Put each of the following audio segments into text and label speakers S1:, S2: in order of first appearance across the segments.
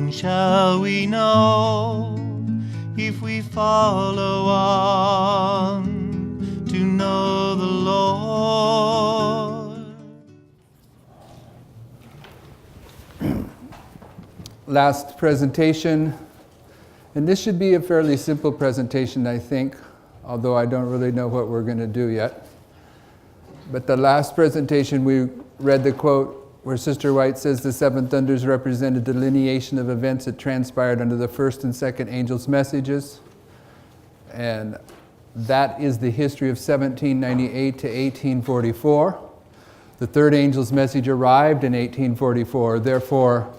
S1: Nothing shall we know if we follow on to know the Lord.
S2: Last presentation, and this should be a fairly simple presentation, I think, although I don't really know what we're going to do yet. But the last presentation we read the quote where Sister White says the seven thunders represent a delineation of events that transpired under the first and second angels' messages. And that is the history of 1798 to 1844. The third angel's message arrived in 1844. Therefore,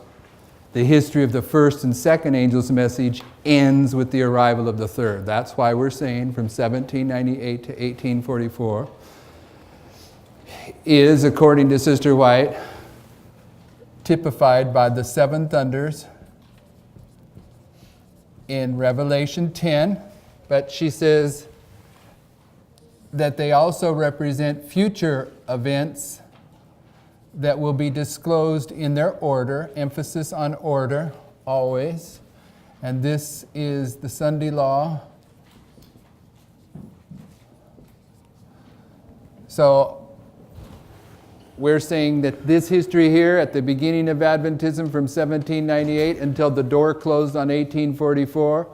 S2: the history of the first and second angel's message ends with the arrival of the third. That's why we're saying from 1798 to 1844 is, according to Sister White, typified by the seven thunders in Revelation 10, but she says that they also represent future events that will be disclosed in their order, emphasis on order always, and this is the Sunday law. So we're saying that this history here at the beginning of Adventism from 1798 until the door closed on 1844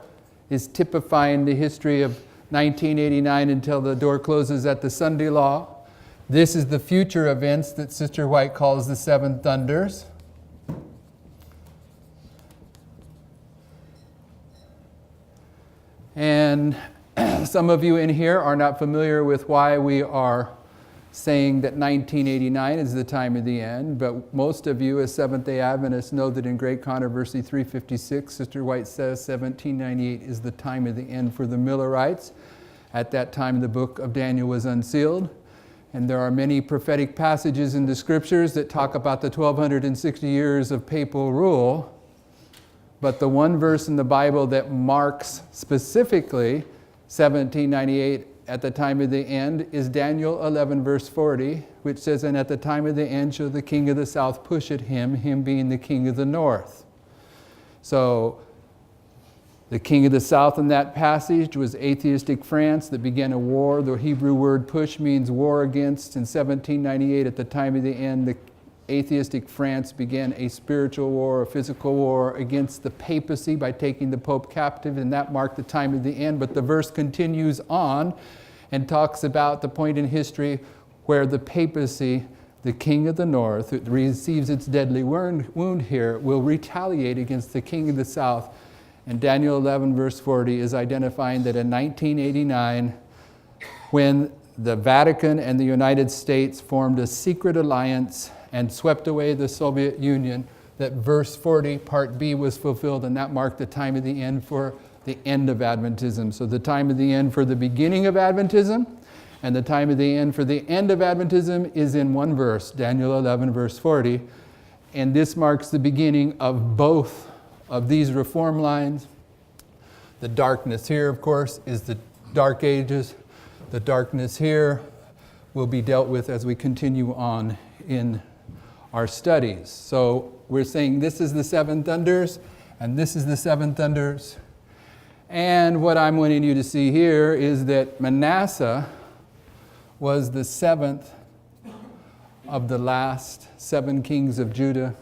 S2: is typifying the history of 1989 until the door closes at the Sunday law. This is the future events that Sister White calls the seven thunders. And some of you in here are not familiar with why we are saying that 1989 is the time of the end, but most of you as Seventh-day Adventists know that in Great Controversy 356, Sister White says 1798 is the time of the end for the Millerites. At that time, the book of Daniel was unsealed, and there are many prophetic passages in the scriptures that talk about the 1260 years of papal rule, but the one verse in the Bible that marks specifically 1798 at the time of the end is Daniel 11 verse 40, which says, "And at the time of the end shall the king of the south push at him, him being the king of the north." So the king of the south in that passage was atheistic France that began a war. The Hebrew word push means war against. In 1798, at the time of the end, the atheistic France began a spiritual war, a physical war against the papacy by taking the Pope captive, and that marked the time of the end. But the verse continues on and talks about the point in history where the papacy, the king of the north, who receives its deadly wound here, will retaliate against the king of the south. And Daniel 11 verse 40 is identifying that in 1989, when the Vatican and the United States formed a secret alliance and swept away the Soviet Union, that verse 40, part B, was fulfilled, and that marked the time of the end for the end of Adventism. So the time of the end for the beginning of Adventism and the time of the end for the end of Adventism is in one verse, Daniel 11, verse 40. And this marks the beginning of both of these reform lines. The darkness here, of course, is the Dark Ages. The darkness here will be dealt with as we continue on in our studies. So we're saying this is the seven thunders, and this is the seven thunders. And what I'm wanting you to see here is that Manasseh was the seventh of the last seven kings of Judah.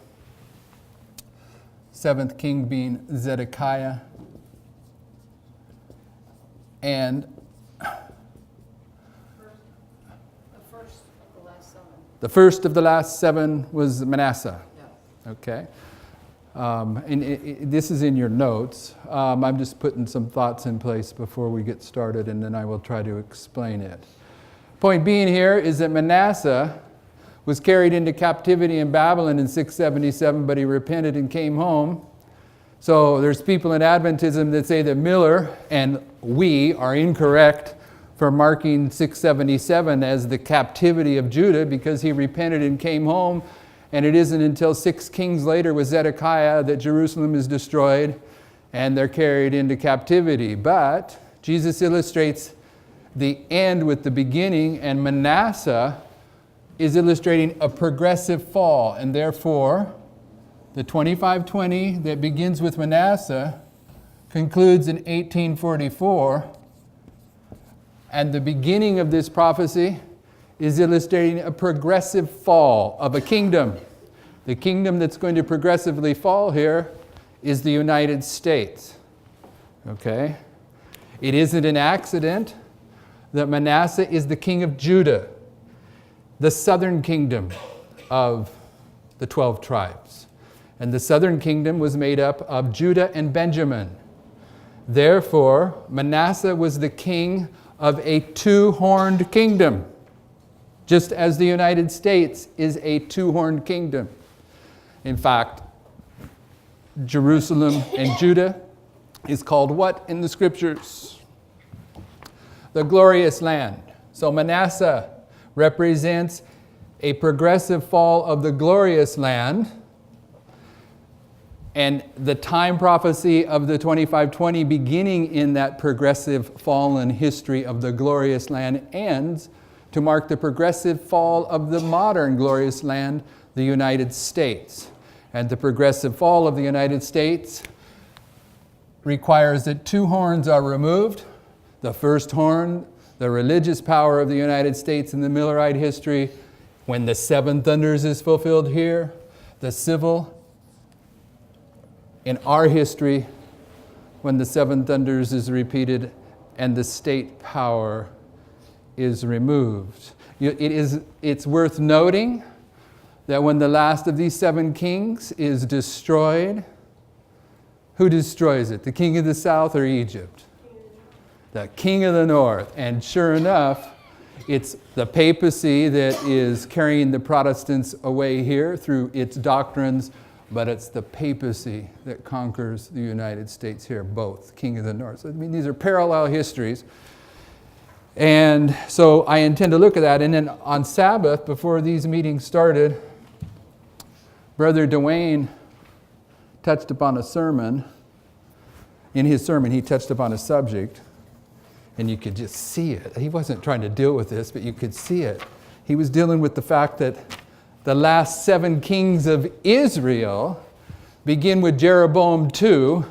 S2: Seventh king being Zedekiah. And the first of the last seven was Manasseh. Yeah. Okay. This is in your notes. I'm just putting some thoughts in place before we get started, and then I will try to explain it. Point being here is that Manasseh was carried into captivity in Babylon in 677, but he repented and came home. So there's people in Adventism that say that Miller and we are incorrect for marking 677 as the captivity of Judah because he repented and came home. And it isn't until 6 kings later with Zedekiah that Jerusalem is destroyed and they're carried into captivity. But Jesus illustrates the end with the beginning, and Manasseh is illustrating a progressive fall, and therefore The 2520 that begins with Manasseh concludes in 1844, and the beginning of this prophecy is illustrating a progressive fall of a kingdom. The kingdom that's going to progressively fall here is the United States. Okay? It isn't an accident that Manasseh is the king of Judah, the southern kingdom of the 12 tribes. And the southern kingdom was made up of Judah and Benjamin. Therefore, Manasseh was the king of a two-horned kingdom, just as the United States is a two-horned kingdom. In fact, Jerusalem and Judah is called what in the scriptures? The glorious land. So Manasseh represents a progressive fall of the glorious land, and the time prophecy of the 2520 beginning in that progressive fallen history of the glorious land ends to mark the progressive fall of the modern glorious land, the United States. And the progressive fall of the United States requires that two horns are removed. The first horn, the religious power of the United States in the Millerite history, when the seven thunders is fulfilled here, the civil in our history, when the seven thunders is repeated and the state power is removed. It's worth noting that when the last of these seven kings is destroyed, who destroys it? The king of the south or Egypt? The king of the north. And sure enough, it's the papacy that is carrying the Protestants away here through its doctrines, but it's the papacy that conquers the United States here, both, king of the north. So, I mean, these are parallel histories. And so I intend to look at that. And then on Sabbath, before these meetings started, Brother Dwayne touched upon a sermon. In his sermon, he touched upon a subject, and you could just see it. He wasn't trying to deal with this, but you could see it. He was dealing with the fact that the last seven kings of Israel begin with Jeroboam 2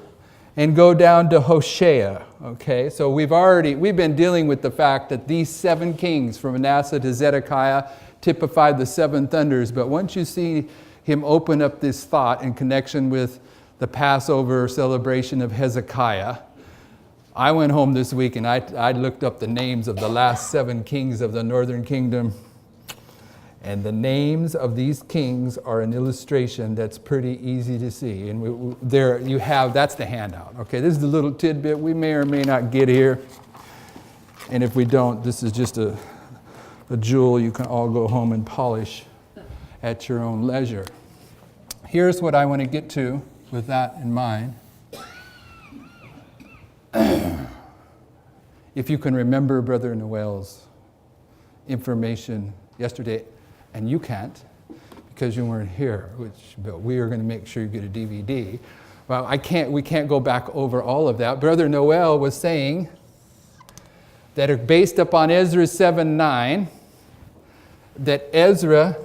S2: and go down to Hoshea. Okay, so we've been dealing with the fact that these seven kings from Manasseh to Zedekiah typified the seven thunders, but once you see him open up this thought in connection with the Passover celebration of Hezekiah, I went home this week and I looked up the names of the last seven kings of the northern kingdom. And the names of these kings are an illustration that's pretty easy to see. And there you have, that's the handout. Okay, this is the little tidbit we may or may not get here. And if we don't, this is just a jewel you can all go home and polish at your own leisure. Here's what I want to get to with that in mind. If you can remember Brother Noel's information yesterday, and you can't because you weren't here, but we are going to make sure you get a DVD. Well, we can't go back over all of that. Brother Noel was saying that are based upon Ezra 7:9, that Ezra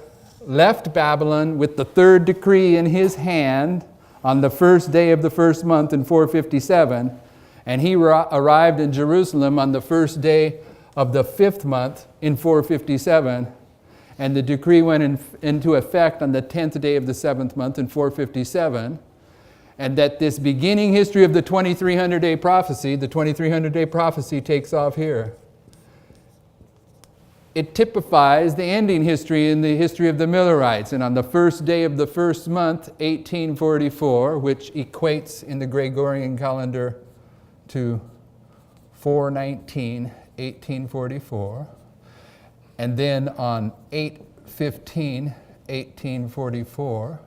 S2: left Babylon with the third decree in his hand on the first day of the first month in 457, and he arrived in Jerusalem on the first day of the fifth month in 457, and the decree went into effect on the 10th day of the seventh month in 457, and that this beginning history of the 2300-day prophecy, the 2300-day prophecy takes off here. It typifies the ending history in the history of the Millerites. And on the first day of the first month, 1844, which equates in the Gregorian calendar to 4/19, 1844. And then on 8/15, 1844.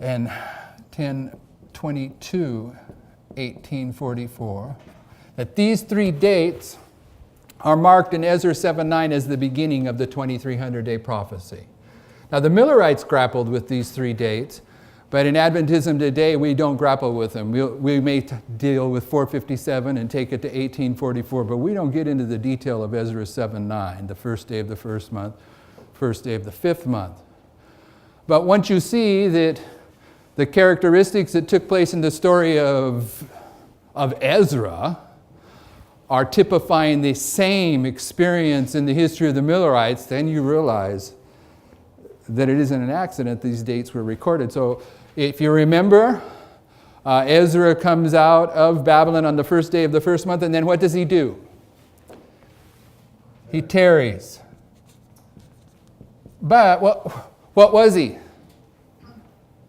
S2: And 10/22, 1844. That these three dates are marked in Ezra 7:9 as the beginning of the 2300-day prophecy. Now the Millerites grappled with these three dates, but in Adventism today we don't grapple with them. We may deal with 457 and take it to 1844, but we don't get into the detail of Ezra 7:9, the first day of the first month, first day of the fifth month. But once you see that the characteristics that took place in the story of Ezra are typifying the same experience in the history of the Millerites, then you realize that it isn't an accident these dates were recorded. So if you remember, Ezra comes out of Babylon on the first day of the first month, and then what does he do? He tarries. But what was he?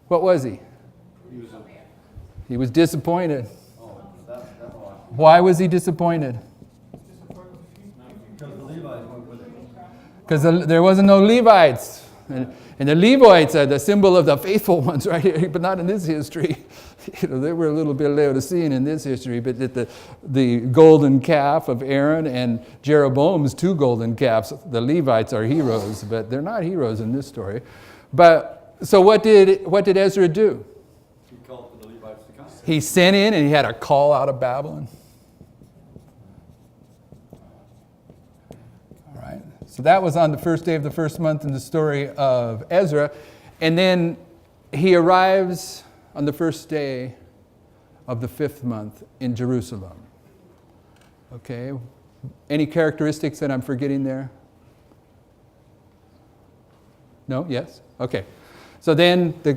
S2: What was he? He was disappointed. Why was he disappointed? Because there wasn't no Levites. And the Levites are the symbol of the faithful ones, right? But not in this history. They were a little bit Laodicean in this history, but that the golden calf of Aaron and Jeroboam's 2 golden calves, the Levites are heroes, but they're not heroes in this story. But so what did Ezra do?
S3: He called for the Levites to come.
S2: He sent in and he had a call out of Babylon. All right. So that was on the first day of the first month in the story of Ezra. And then he arrives on the first day of the 5th month in Jerusalem. Okay. Any characteristics that I'm forgetting there? No? Yes? Okay. So then the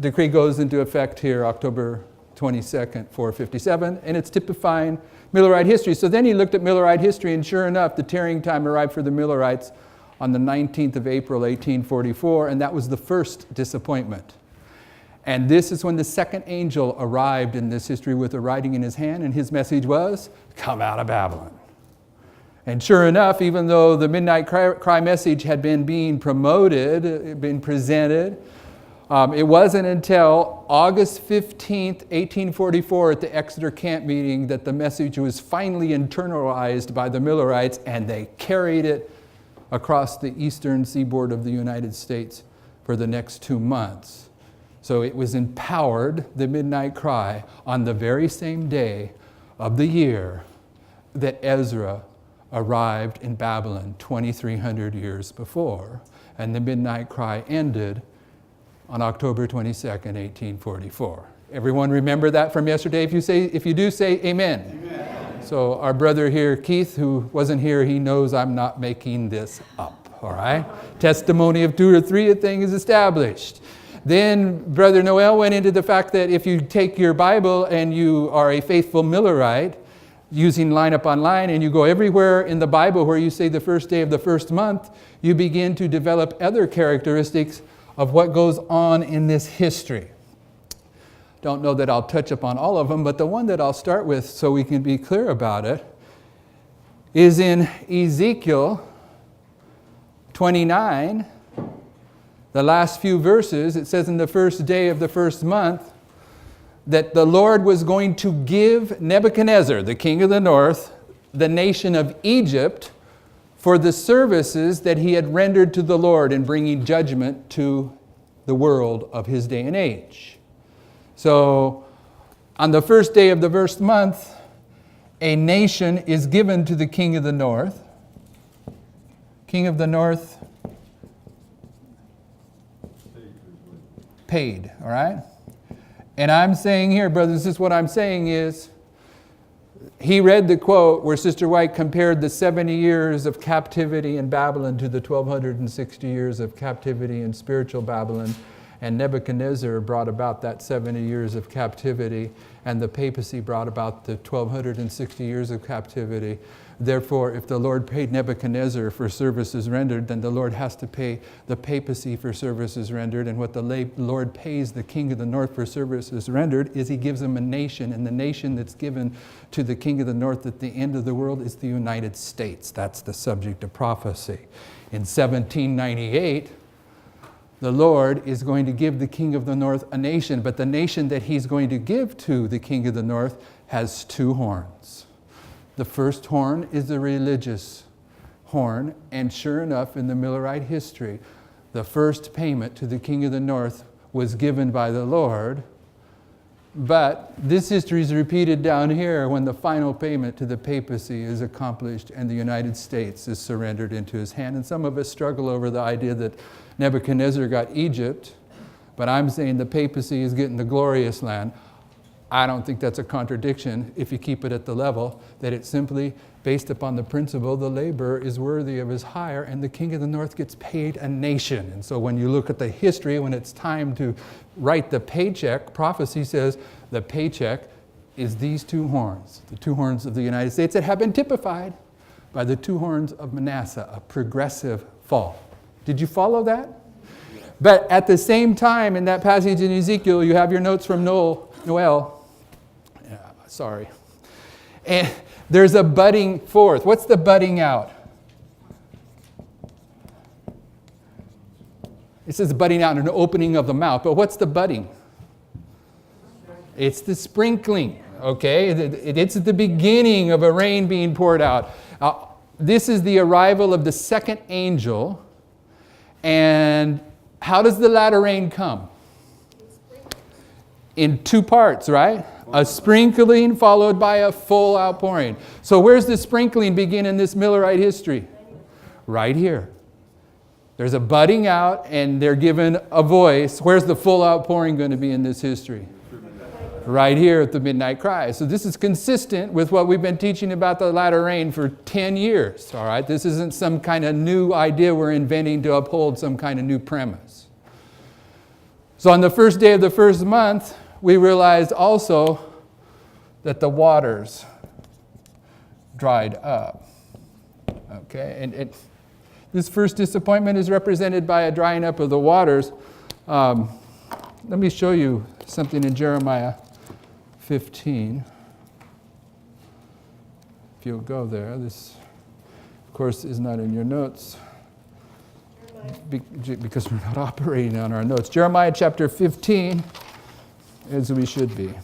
S2: decree goes into effect here October 22nd, 457, and it's typifying Millerite history. So then he looked at Millerite history, and sure enough, the tarrying time arrived for the Millerites on the 19th of April, 1844, and that was the first disappointment. And this is when the second angel arrived in this history with a writing in his hand, and his message was, come out of Babylon. And sure enough, even though the Midnight Cry message had been being promoted, been presented, it wasn't until August 15th, 1844 at the Exeter Camp meeting that the message was finally internalized by the Millerites, and they carried it across the eastern seaboard of the United States for the next 2 months. So it was empowered, the Midnight Cry, on the very same day of the year that Ezra arrived in Babylon 2,300 years before. And the Midnight Cry ended on October 22nd, 1844. Everyone remember that from yesterday? If you do, say amen. Amen. So our brother here, Keith, who wasn't here, he knows I'm not making this up, all right? Testimony of 2 or 3, a thing is established. Then Brother Noel went into the fact that if you take your Bible and you are a faithful Millerite, using line up on line, and you go everywhere in the Bible where you say the first day of the first month, you begin to develop other characteristics of what goes on in this history. Don't know that I'll touch upon all of them, but the one that I'll start with so we can be clear about it is in Ezekiel 29, the last few verses. It says in the first day of the first month that the Lord was going to give Nebuchadnezzar, the king of the north, the nation of Egypt, for the services that he had rendered to the Lord in bringing judgment to the world of his day and age. So, on the first day of the first month, a nation is given to the king of the north. King of the north paid, all right? And I'm saying here, brothers, this is what I'm saying is, he read the quote where Sister White compared the 70 years of captivity in Babylon to the 1,260 years of captivity in spiritual Babylon. And Nebuchadnezzar brought about that 70 years of captivity, and the papacy brought about the 1,260 years of captivity. Therefore, if the Lord paid Nebuchadnezzar for services rendered, then the Lord has to pay the papacy for services rendered. And what the Lord pays the king of the north for services rendered is he gives him a nation. And the nation that's given to the king of the north at the end of the world is the United States. That's the subject of prophecy. In 1798, the Lord is going to give the king of the north a nation, but the nation that he's going to give to the king of the north has 2 horns. The first horn is the religious horn, and sure enough, in the Millerite history, the first payment to the king of the north was given by the Lord. But this history is repeated down here when the final payment to the papacy is accomplished and the United States is surrendered into his hand. And some of us struggle over the idea that Nebuchadnezzar got Egypt but I'm saying the papacy is getting the glorious land. I don't think that's a contradiction if you keep it at the level that it's simply based upon the principle the laborer is worthy of his hire and the king of the north gets paid a nation. And so when you look at the history, when it's time to write the paycheck, prophecy says the paycheck is these two horns, the two horns of the United States that have been typified by the two horns of Manasseh, a progressive fall. Did you follow that? But at the same time, in that passage in Ezekiel, you have your notes from Noel. Yeah, sorry. And there's a budding forth. What's the budding out? It says budding out, an opening of the mouth. But what's the budding? It's the sprinkling, okay? It's the beginning of a rain being poured out. This is the arrival of the second angel. And how does the latter rain come? In two parts, right? A sprinkling followed by a full outpouring. So where's the sprinkling begin in this Millerite history? Right here. There's a budding out and they're given a voice. Where's the full outpouring going to be in this history? Right here at the midnight cry. So this is consistent with what we've been teaching about the latter rain for 10 years. All right? This isn't some kind of new idea we're inventing to uphold some kind of new premise. So on the first day of the first month, we realized also that the waters dried up. Okay, and this first disappointment is represented by a drying up of the waters. Let me show you something in Jeremiah 15. If you'll go there. This, of course, is not in your notes because we're not operating on our notes. Jeremiah chapter 15, as we should be.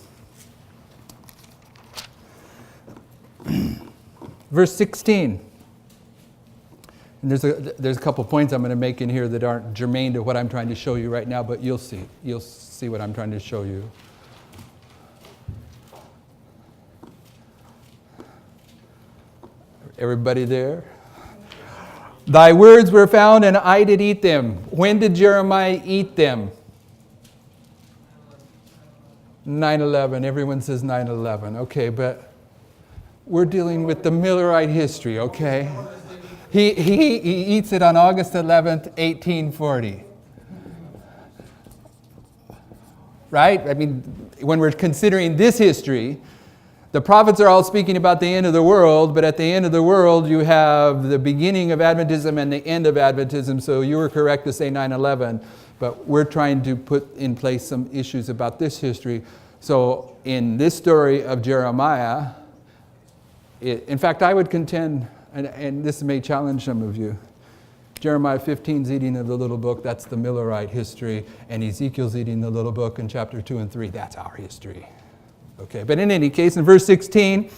S2: Verse 16. And there's a couple points I'm going to make in here that aren't germane to what I'm trying to show you right now, but you'll see. You'll see what I'm trying to show you. Everybody there? Thy words were found and I did eat them. When did Jeremiah eat them? 9/11. Everyone says 9/11. Okay, but we're dealing with the Millerite history, okay? He eats it on August 11th, 1840. Right? I mean, when we're considering this history, the prophets are all speaking about the end of the world, but at the end of the world, you have the beginning of Adventism and the end of Adventism, so you were correct to say 9/11, but we're trying to put in place some issues about this history. So in this story of Jeremiah, in fact, I would contend, and this may challenge some of you, Jeremiah 15's eating of the little book, that's the Millerite history, and Ezekiel's eating the little book in chapter 2 and 3, that's our history. Okay, but in any case, in verse 16,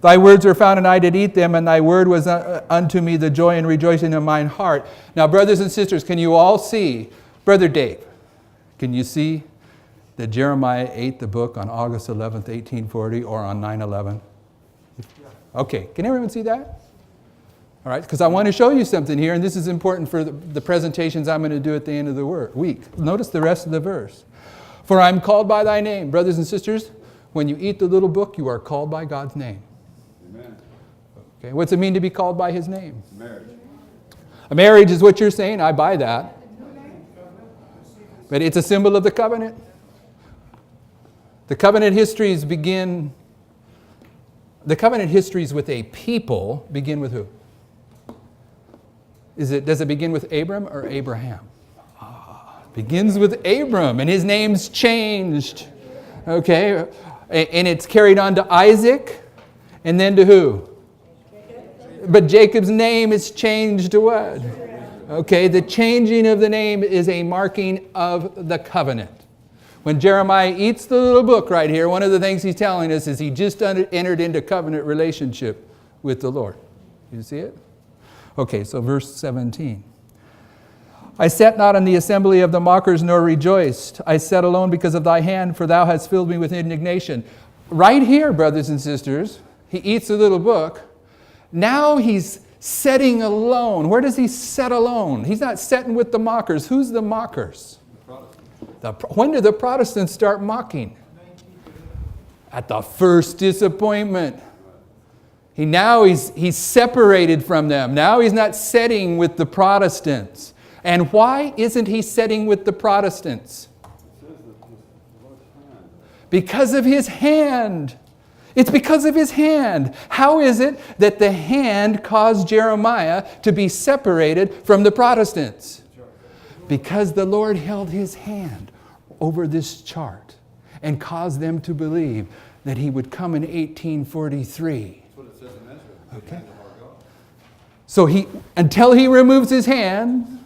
S2: thy words were found and I did eat them, and thy word was unto me the joy and rejoicing of mine heart. Now, brothers and sisters, can you all see, Brother Dave, can you see that Jeremiah ate the book on August 11th, 1840, or on 9/11? Okay, can everyone see that? All right, because I want to show you something here, and this is important for the presentations I'm going to do at the end of the week. Notice the rest of the verse. For I'm called by thy name. Brothers and sisters, when you eat the little book, you are called by God's name.
S3: Amen.
S2: Okay, what's it mean to be called by his name?
S3: Marriage.
S2: A marriage is what you're saying. I buy that. But it's a symbol of the covenant. The covenant histories with a people begin with who? Does it begin with Abram or Abraham? Begins with Abram, and his name's changed. Okay, and it's carried on to Isaac, and then to who? But Jacob's name is changed to what? Okay, the changing of the name is a marking of the covenant. When Jeremiah eats the little book right here, one of the things he's telling us is he just entered into covenant relationship with the Lord. You see it? Okay, so verse 17. I sat not in the assembly of the mockers, nor rejoiced. I sat alone because of thy hand, for thou hast filled me with indignation. Right here, brothers and sisters, he eats the little book. Now he's setting alone. Where does he set alone? He's not setting with the mockers. Who's the mockers? When did the Protestants start mocking? At the first disappointment. He's separated from them. Now he's not setting with the Protestants. And why isn't he setting with the Protestants? Because of his hand. It's because of his hand. How is it that the hand caused Jeremiah to be separated from the Protestants? Because the Lord held his hand over this chart and caused them to believe that he would come in 1843.
S3: That's what it says in Ezra.
S2: Okay. So until he removes his hand,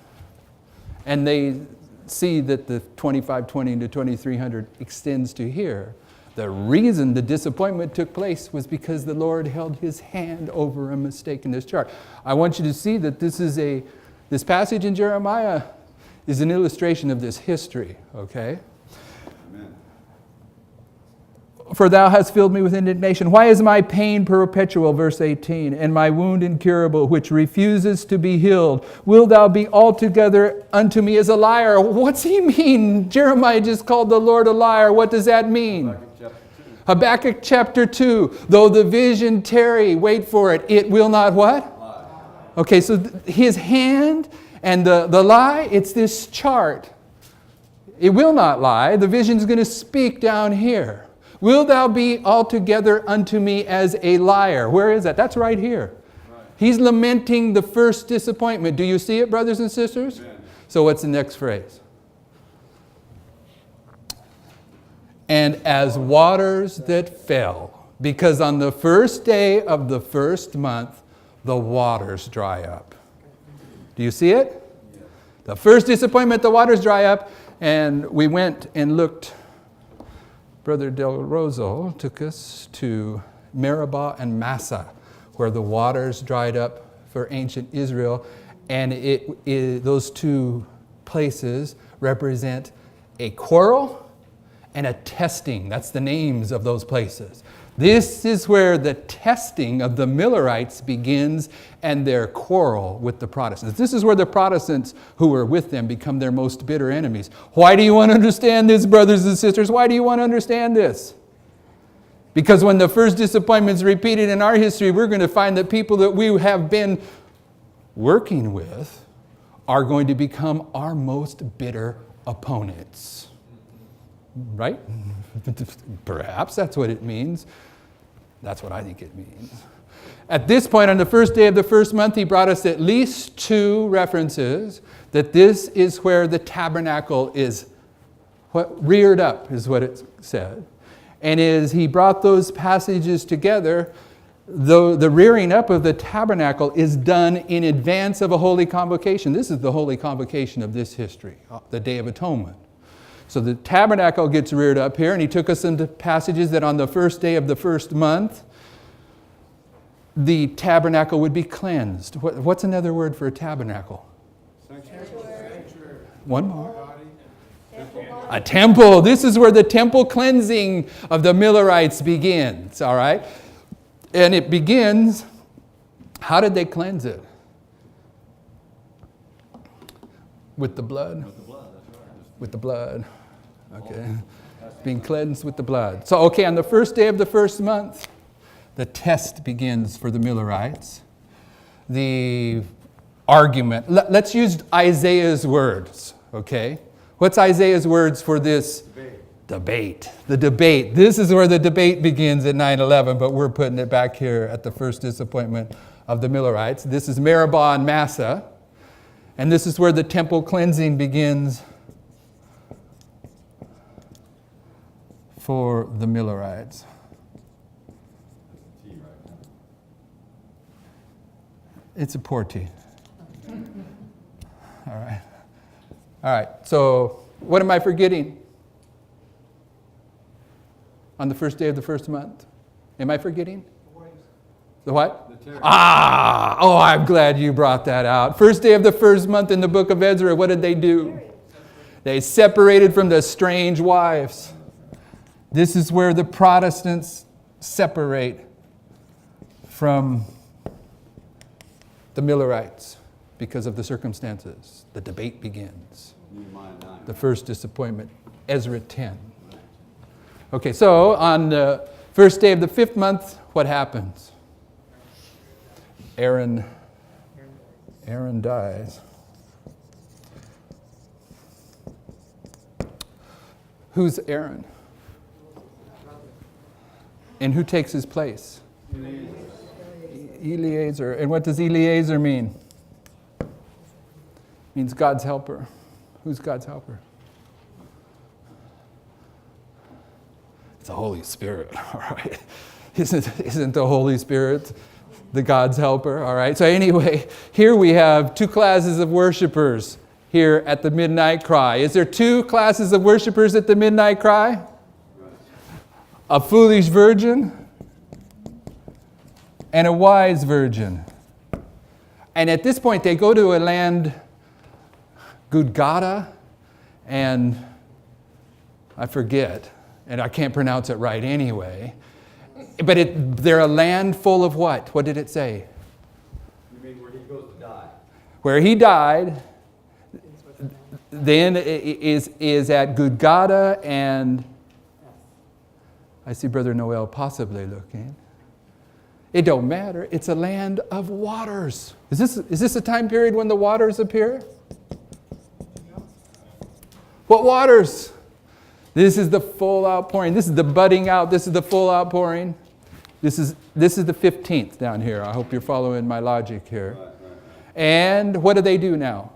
S2: and they see that the 2520 to 2300 extends to here, the reason the disappointment took place was because the Lord held his hand over a mistake in this chart. I want you to see that this passage in Jeremiah is an illustration of this history, okay?
S3: Amen.
S2: For thou hast filled me with indignation. Why is my pain perpetual, verse 18, and my wound incurable, which refuses to be healed? Wilt thou be altogether unto me as a liar? What's he mean? Jeremiah just called the Lord a liar. What does that mean? Habakkuk chapter 2. Though the vision tarry, wait for it. It will not what?
S3: Lie.
S2: Okay, so his hand and the lie, it's this chart. It will not lie. The vision's going to speak down here. Will thou be altogether unto me as a liar? Where is that? That's right here.
S3: Right.
S2: He's lamenting the first disappointment. Do you see it, brothers and sisters?
S3: Amen.
S2: So what's the next phrase? And as waters that fell, because on the first day of the first month, the waters dry up. Do you see it?
S3: Yes.
S2: The first disappointment, the waters dry up, and we went and looked. Brother Del Rosso took us to Meribah and Massa, where the waters dried up for ancient Israel, and those two places represent a quarrel and a testing. That's the names of those places. This is where the testing of the Millerites begins and their quarrel with the Protestants. This is where the Protestants who were with them become their most bitter enemies. Why do you want to understand this, brothers and sisters? Why do you want to understand this? Because when the first disappointment is repeated in our history, we're going to find that people that we have been working with are going to become our most bitter opponents. Right? Perhaps that's what it means. That's what I think it means. At this point, on the first day of the first month, he brought us at least two references that this is where the tabernacle is reared up, is what it said. And he brought those passages together. The rearing up of the tabernacle is done in advance of a holy convocation. This is the holy convocation of this history, the Day of Atonement. So the tabernacle gets reared up here, and he took us into passages that on the first day of the first month, the tabernacle would be cleansed. What's another word for a tabernacle?
S3: Sanctuary.
S2: One more. A temple. This is where the temple cleansing of the Millerites begins, all right? And it begins, how did they cleanse it? With the blood?
S3: With the blood, that's right.
S2: With the blood. Okay. Being cleansed with the blood. So, okay, on the first day of the first month, the test begins for the Millerites. The argument. Let's use Isaiah's words, okay? What's Isaiah's words for this? Debate. The debate. This is where the debate begins at 9/11, but we're putting it back here at the first disappointment of the Millerites. This is Meribah and Massa. And this is where the temple cleansing begins for the Millerites. It's a poor tea. All right. All right. So what am I forgetting on the first day of the first month? Am I forgetting? The what? Oh, I'm glad you brought that out. First day of the first month in the book of Ezra, what did they do? They separated from the strange wives. This is where the Protestants separate from the Millerites because of the circumstances. The debate begins.
S3: Nehemiah 9.
S2: The first disappointment Ezra 10. Okay, so on the first day of the 5th month, what happens? Aaron dies. Who's Aaron? And who takes his place? Eleazar. And what does Eleazar mean? It means God's helper. Who's God's helper? It's the Holy Spirit, all right? Isn't the Holy Spirit the God's helper, all right? So anyway, here we have 2 classes of worshipers here at the midnight cry. Is there 2 classes of worshipers at the midnight cry? A foolish virgin and a wise virgin. And at this point, they go to a land, Gudgada, and I forget, and I can't pronounce it right anyway. But they're a land full of what? What did it say?
S3: You mean where he goes to die?
S2: Where he died, then is at Gudgada, and I see Brother Noel possibly looking. It don't matter. It's a land of waters. Is this a time period when the waters appear? What waters? This is the full outpouring. This is the budding out. This is the full outpouring. This is the 15th down here. I hope you're following my logic here.
S3: Right.
S2: And what do they do now?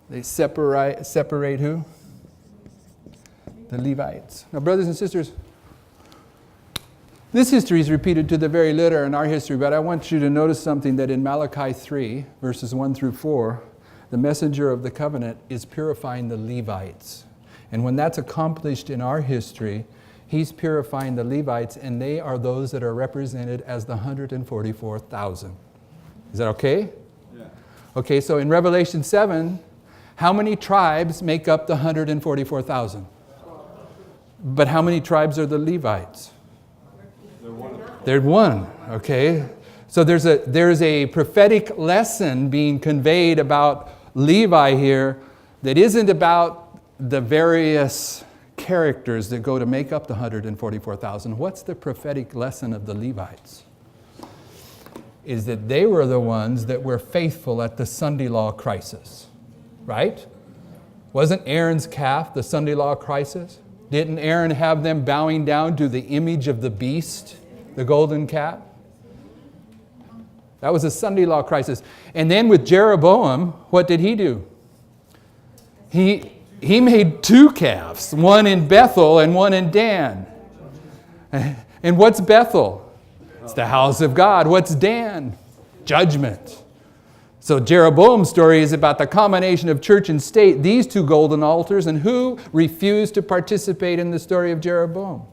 S2: They separate who? The Levites. Now, brothers and sisters, this history is repeated to the very letter in our history, but I want you to notice something that in Malachi 3, verses 1 through 4, the messenger of the covenant is purifying the Levites. And when that's accomplished in our history, he's purifying the Levites, and they are those that are represented as the 144,000. Is that okay?
S3: Yeah.
S2: Okay, so in Revelation 7, how many tribes make up the 144,000? But how many tribes are the Levites? They're one, okay? So there's a prophetic lesson being conveyed about Levi here that isn't about the various characters that go to make up the 144,000. What's the prophetic lesson of the Levites? Is that they were the ones that were faithful at the Sunday law crisis, right? Wasn't Aaron's calf the Sunday law crisis? Didn't Aaron have them bowing down to the image of the beast, the golden calf? That was a Sunday law crisis. And then with Jeroboam, what did he do? He made 2 calves, one in Bethel and one in Dan. And what's Bethel? It's the house of God. What's Dan? Judgment. So Jeroboam's story is about the combination of church and state, these 2 golden altars, and who refused to participate in the story of Jeroboam?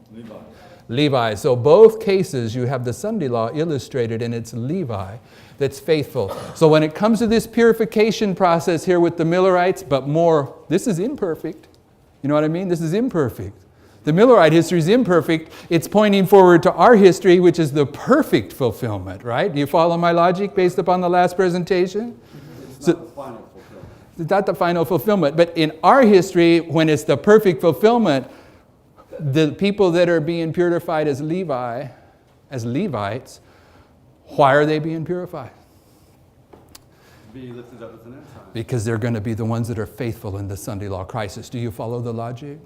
S2: Levi. So both cases you have the Sunday law illustrated, and it's Levi that's faithful. So when it comes to this purification process here with the Millerites, but more, this is imperfect. You know what I mean? This is imperfect. The Millerite history is imperfect. It's pointing forward to our history, which is the perfect fulfillment, right? Do you follow my logic based upon the last presentation?
S3: It's not the final fulfillment.
S2: It's not the final fulfillment. But in our history, when it's the perfect fulfillment, the people that are being purified as Levites, why are they being purified?
S3: Be lifted up as an ensign.
S2: Because they're going to be the ones that are faithful in the Sunday law crisis. Do you follow the logic?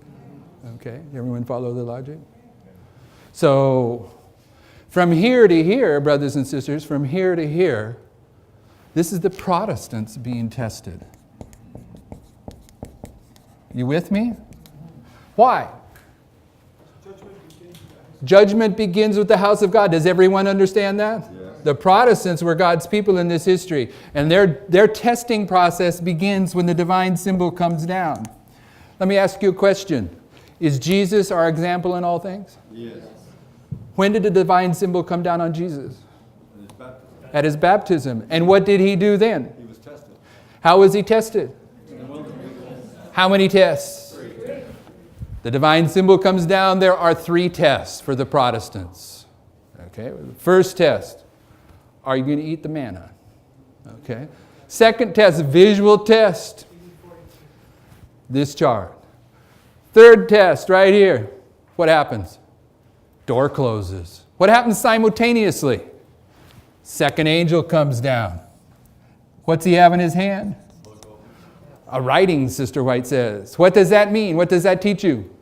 S2: Okay, everyone follow the logic? So, from here to here, brothers and sisters, from here to here, this is the Protestants being tested. You with me? Why? Judgment begins with the house of God. Does everyone understand that?
S3: Yes.
S2: The Protestants were God's people in this history, and their testing process begins when the divine symbol comes down. Let me ask you a question. Is Jesus our example in all things?
S3: Yes.
S2: When did the divine symbol come down on Jesus?
S3: And his baptism.
S2: At his baptism. And what did he do then?
S3: He was tested.
S2: How was he tested?
S3: In the wilderness.
S2: How many tests?
S3: 3.
S2: The divine symbol comes down. There are 3 tests for the Protestants. Okay. First test. Are you going to eat the manna? Okay. Second test, visual test. This chart. Third test right here. What happens? Door closes. What happens simultaneously? Second angel comes down. What's he have in his hand? A writing, Sister White says. What does that mean? What does that teach you?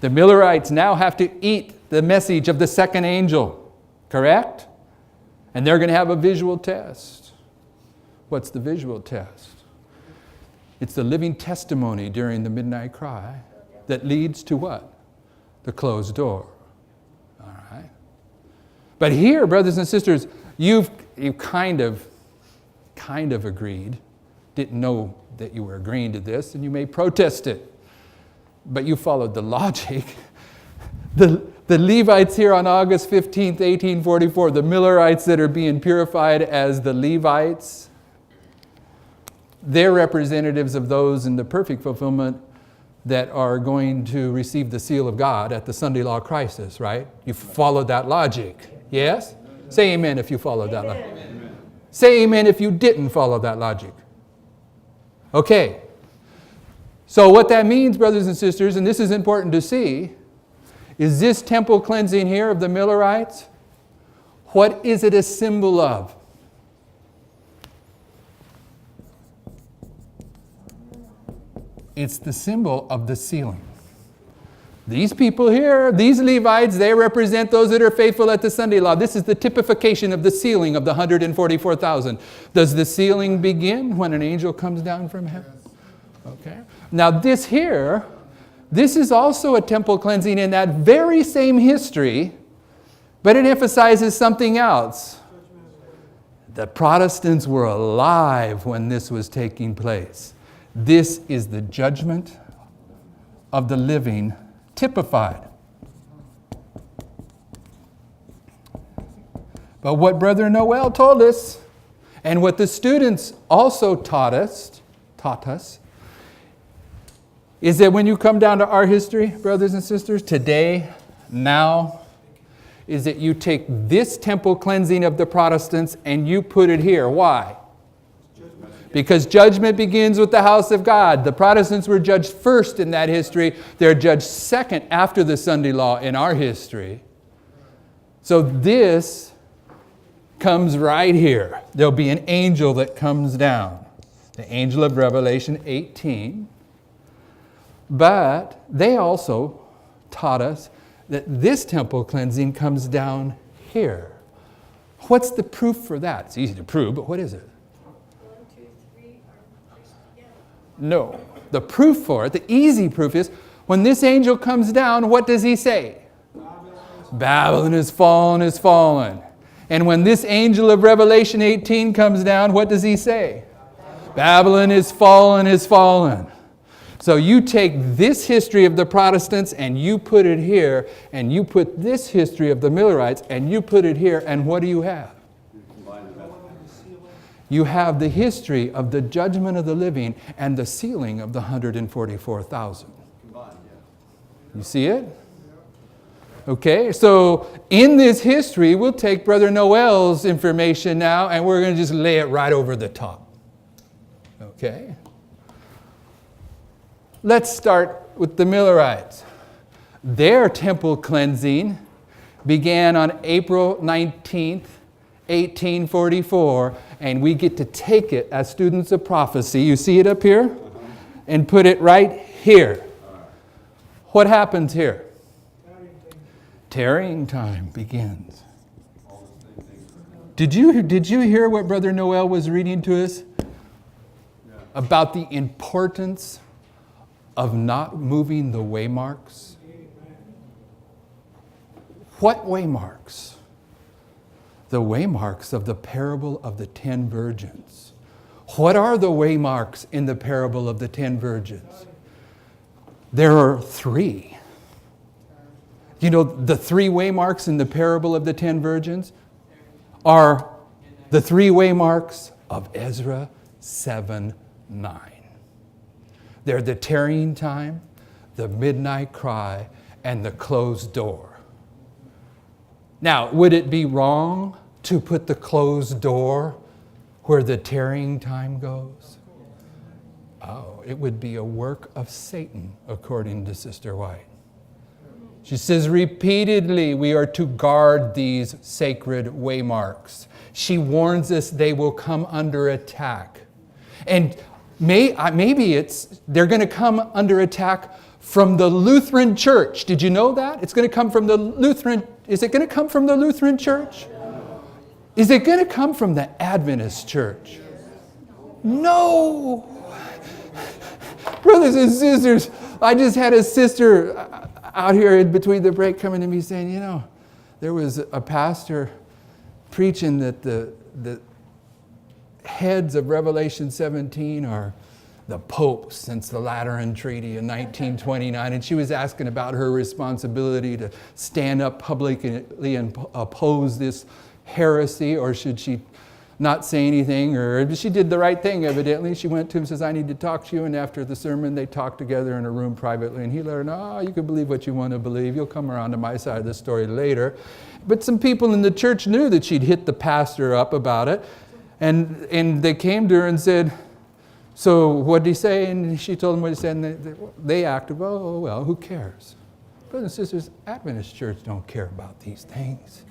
S2: The Millerites now have to eat the message of the second angel, correct? And they're going to have a visual test. What's the visual test? It's the living testimony during the midnight cry that leads to what? The closed door. All right. But here, brothers and sisters, you kind of agreed, didn't know that you were agreeing to this, and you may protest it. But you followed the logic. The Levites here on August 15th, 1844, the Millerites that are being purified as the Levites, they're representatives of those in the perfect fulfillment that are going to receive the seal of God at the Sunday law crisis, right? You followed that logic. Yes? Say amen if you followed that logic. Say amen if you didn't follow that logic. Okay. So what that means, brothers and sisters, and this is important to see, is this temple cleansing here of the Millerites, what is it a symbol of? It's the symbol of the sealing. These people here, these Levites, they represent those that are faithful at the Sunday law. This is the typification of the sealing of the 144,000. Does the sealing begin when an angel comes down from heaven? Okay. Now this here, this is also a temple cleansing in that very same history, but it emphasizes something else. The Protestants were alive when this was taking place. This is the judgment of the living typified. But what Brother Noel told us, and what the students also taught us, is that when you come down to our history, brothers and sisters, today, now, is that you take this temple cleansing of the Protestants and you put it here. Why? Because judgment begins with the house of God. The Protestants were judged first in that history. They're judged second after the Sunday law in our history. So this comes right here. There'll be an angel that comes down. The angel of Revelation 18. But they also taught us that this temple cleansing comes down here. What's the proof for that? It's easy to prove, but what is it? No. The proof for it, the easy proof is, when this angel comes down, what does he say? Babylon is fallen, is fallen. And when this angel of Revelation 18 comes down, what does he say? Babylon is fallen, is fallen. So you take this history of the Protestants and you put it here, and you put this history of the Millerites and you put it here, and what do you have? You have the history of the judgment of the living and the sealing of the 144,000. You see it? Okay, so in this history, we'll take Brother Noel's information now and we're going to just lay it right over the top. Okay? Let's start with the Millerites. Their temple cleansing began on April 19th, 1844, and we get to take it as students of prophecy. You see it up here? And put it right here. What happens here? Tarrying time begins. Did you hear what Brother Noel was reading to us? About the importance of not moving the waymarks? What waymarks? The waymarks of the parable of the 10 virgins. What are the waymarks in the parable of the 10 virgins? There are 3. You know, the 3 waymarks in the parable of the 10 virgins are the 3 waymarks of Ezra 7:9. They're the tarrying time, the midnight cry, and the closed door. Now, would it be wrong to put the closed door where the tarrying time goes? Oh, it would be a work of Satan, according to Sister White. She says repeatedly we are to guard these sacred waymarks. She warns us they will come under attack. And maybe they're going to come under attack from the Lutheran Church. Did you know that? It's going to come from the Lutheran. Is it going to come from the Lutheran Church? Is it going to come from the Adventist Church? No. Brothers and sisters, I just had a sister out here in between the break coming to me saying, you know, there was a pastor preaching that the heads of Revelation 17 are the popes since the Lateran Treaty in 1929. And she was asking about her responsibility to stand up publicly and oppose this heresy, or should she not say anything? Or she did the right thing, evidently. She went to him and says, I need to talk to you. And after the sermon, they talked together in a room privately. And he let her know, you can believe what you want to believe. You'll come around to my side of the story later. But some people in the church knew that she'd hit the pastor up about it. And they came to her and said, so what did he say? And she told them what he said. And they acted, oh, well, who cares? Brothers and sisters, Adventist church don't care about these things.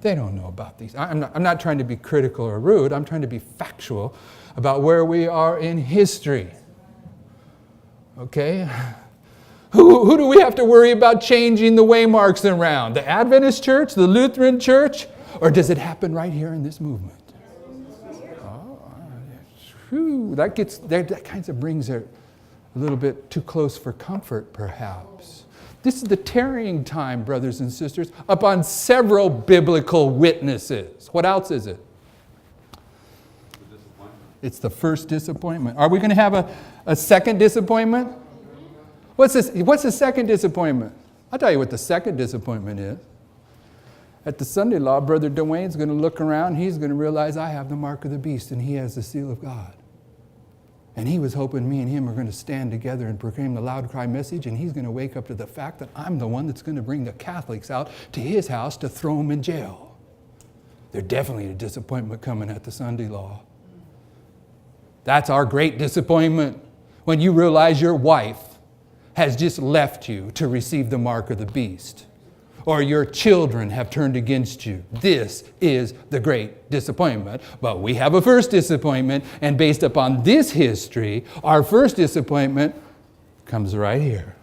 S2: They don't know about these. I'm not trying to be critical or rude. I'm trying to be factual about where we are in history. Okay? Who do we have to worry about changing the waymarks around? The Adventist church, the Lutheran church, or does it happen right here in this movement? Oh, that kind of brings it a little bit too close for comfort, perhaps. This is the tarrying time, brothers and sisters, upon several biblical witnesses. What else is it? It's the first disappointment. Are we going to have a second disappointment? What's the second disappointment? I'll tell you what the second disappointment is. At the Sunday law, Brother Dwayne's going to look around. He's going to realize I have the mark of the beast and he has the seal of God. And he was hoping me and him are going to stand together and proclaim the loud cry message, and he's going to wake up to the fact that I'm the one that's going to bring the Catholics out to his house to throw them in jail. There's definitely a disappointment coming at the Sunday law. That's our great disappointment, when you realize your wife has just left you to receive the mark of the beast, or your children have turned against you. This is the great disappointment. But we have a first disappointment, and based upon this history, our first disappointment comes right here.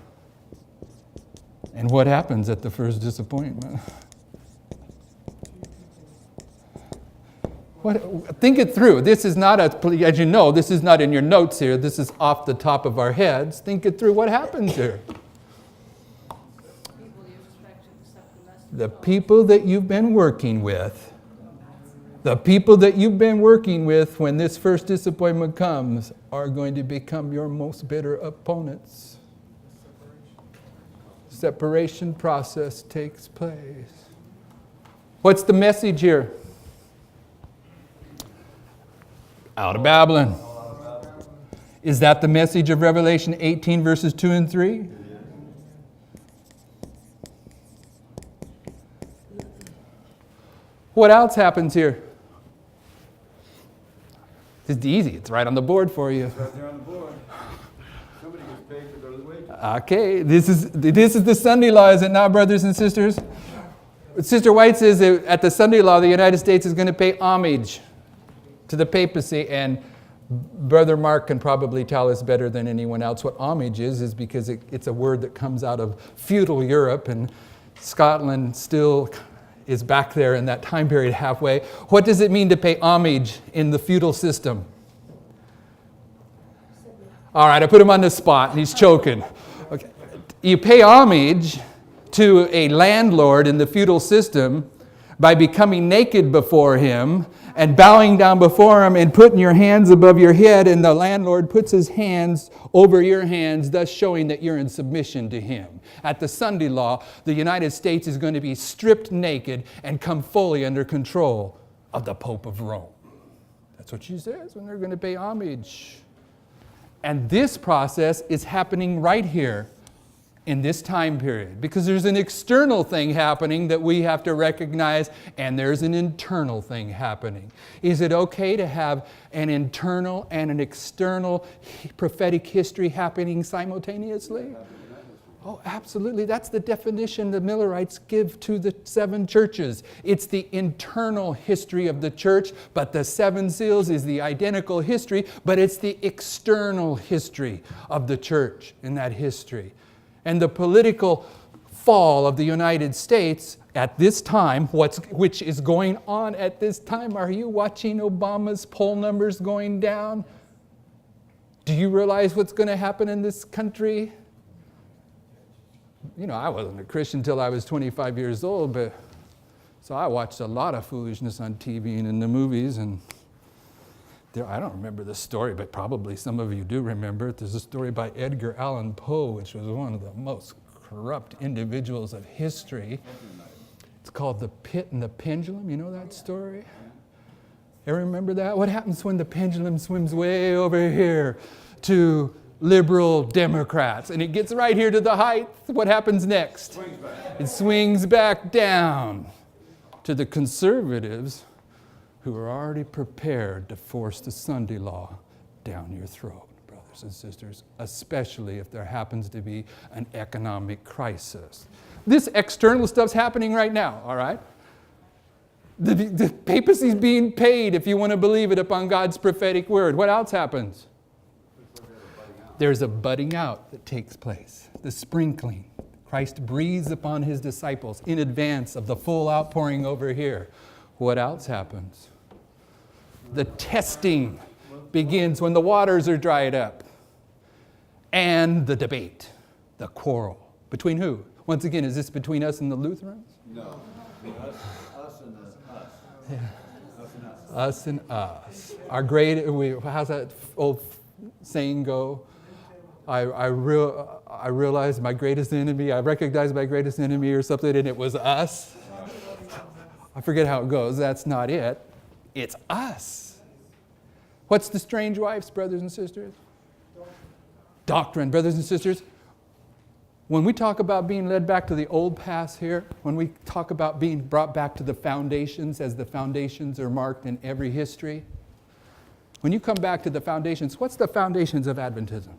S2: And what happens at the first disappointment? Think it through. This is not, as you know, this is not in your notes here. This is off the top of our heads. Think it through. What happens here? The people that you've been working with, when this first disappointment comes, are going to become your most bitter opponents. Separation process takes place. What's the message here? Out of Babylon. Is that the message of Revelation 18 verses 2 and 3? What else happens here? It's easy. It's right on the board for you.
S3: It's right there on the board. Somebody gets paid to go to the wages.
S2: Okay, this is the Sunday law, is it not, brothers and sisters? Sister White says that at the Sunday law, the United States is going to pay homage to the papacy, and Brother Mark can probably tell us better than anyone else what homage is because it's a word that comes out of feudal Europe, and Scotland still is back there in that time period halfway. What does it mean to pay homage in the feudal system? All right, I put him on the spot and he's choking. Okay. You pay homage to a landlord in the feudal system by becoming naked before him and bowing down before him and putting your hands above your head, and the landlord puts his hands over your hands, thus showing that you're in submission to him. At the Sunday law, the United States is going to be stripped naked and come fully under control of the Pope of Rome. That's what she says when they're going to pay homage. And this process is happening right here in this time period, because there's an external thing happening that we have to recognize, and there's an internal thing happening. Is it okay to have an internal and an external prophetic history happening simultaneously? Oh, absolutely. That's the definition the Millerites give to the 7 churches. It's the internal history of the church, but the 7 seals is the identical history, but it's the external history of the church in that history. And the political fall of the United States at this time, which is going on at this time, are you watching Obama's poll numbers going down? Do you realize what's going to happen in this country? You know, I wasn't a Christian until I was 25 years old, but so I watched a lot of foolishness on TV and in the movies, and I don't remember the story, but probably some of you do remember it. There's a story by Edgar Allan Poe, which was one of the most corrupt individuals of history. It's called The Pit and the Pendulum. You know that story? Ever remember that? What happens when the pendulum swims way over here to liberal Democrats and it gets right here to the height? What happens next? It swings back down to the conservatives, who are already prepared to force the Sunday law down your throat, brothers and sisters, especially if there happens to be an economic crisis. This external stuff's happening right now, all right? The papacy's being paid, if you want to believe it, upon God's prophetic word. What else happens? There's a budding out that takes place, the sprinkling. Christ breathes upon his disciples in advance of the full outpouring over here. What else happens? The testing begins when the waters are dried up. And the debate, the quarrel. Between who? Once again, is this between us and the Lutherans?
S3: No. Us and us.
S2: Yeah.
S3: Us and us.
S2: Us and us. How's that old saying go? I realized my greatest enemy, I recognized my greatest enemy or something, and it was us. I forget how it goes. That's not it. It's us. What's the strange wives, brothers and sisters? Doctrine, brothers and sisters. When we talk about being led back to the old past here, when we talk about being brought back to the foundations, as the foundations are marked in every history, when you come back to the foundations, what's the foundations of Adventism?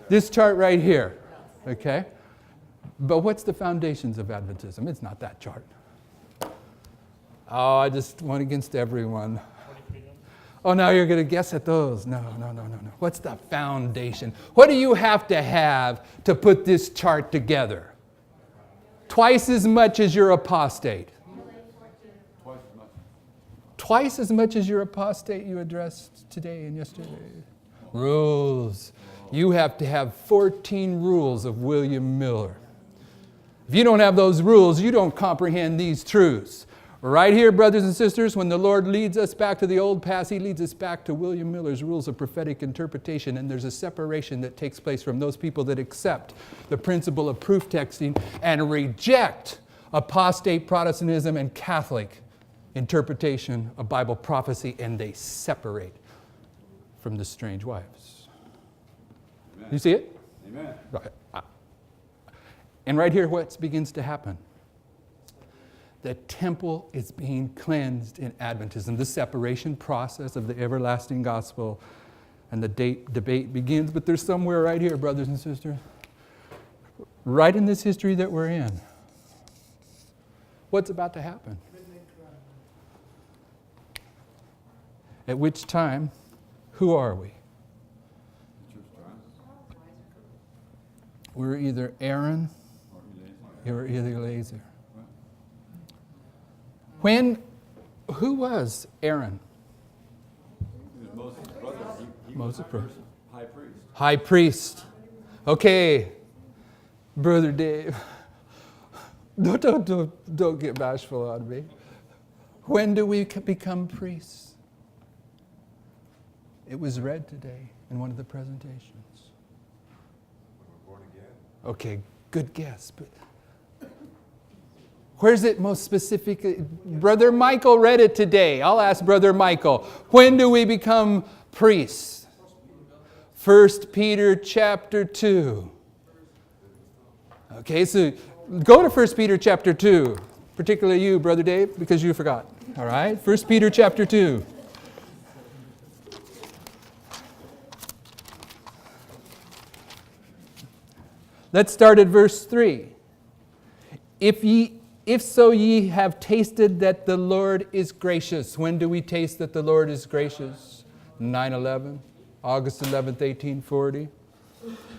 S2: This chart right here, okay? But what's the foundations of Adventism? It's not that chart. Oh, I just went against everyone. Oh, now you're going to guess at those. No. What's the foundation? What do you have to put this chart together? Twice as much as your apostate. Twice as much as your apostate you addressed today and yesterday. Rules. You have to have 14 rules of William Miller. If you don't have those rules, you don't comprehend these truths. Right here, brothers and sisters, when the Lord leads us back to the old past, He leads us back to William Miller's rules of prophetic interpretation, and there's a separation that takes place from those people that accept the principle of proof texting and reject apostate Protestantism and Catholic interpretation of Bible prophecy, and they separate from the strange wives. Amen. You see it?
S3: Amen.
S2: Right. And right here, what begins to happen? The temple is being cleansed in Adventism. The separation process of the everlasting gospel and the debate begins. But there's somewhere right here, brothers and sisters, right in this history that we're in, what's about to happen? At which time, who are we? We're either Aaron or either Eliezer. Who was Aaron?
S3: Moses' brother. He
S2: Moses'
S3: was
S2: brother.
S3: high priest.
S2: High priest. Okay, Brother Dave, don't get bashful on me. When do we become priests? It was read today in one of the presentations.
S3: We're born again.
S2: Okay, good guess, but where's it most specifically? Brother Michael read it today. I'll ask Brother Michael. When do we become priests? 1 Peter chapter 2. Okay, so go to 1 Peter chapter 2. Particularly you, Brother Dave, because you forgot. All right, 1 Peter chapter 2. Let's start at verse 3. If so ye have tasted that the Lord is gracious. When do we taste that the Lord is gracious? 9/11, August 11th, 1840.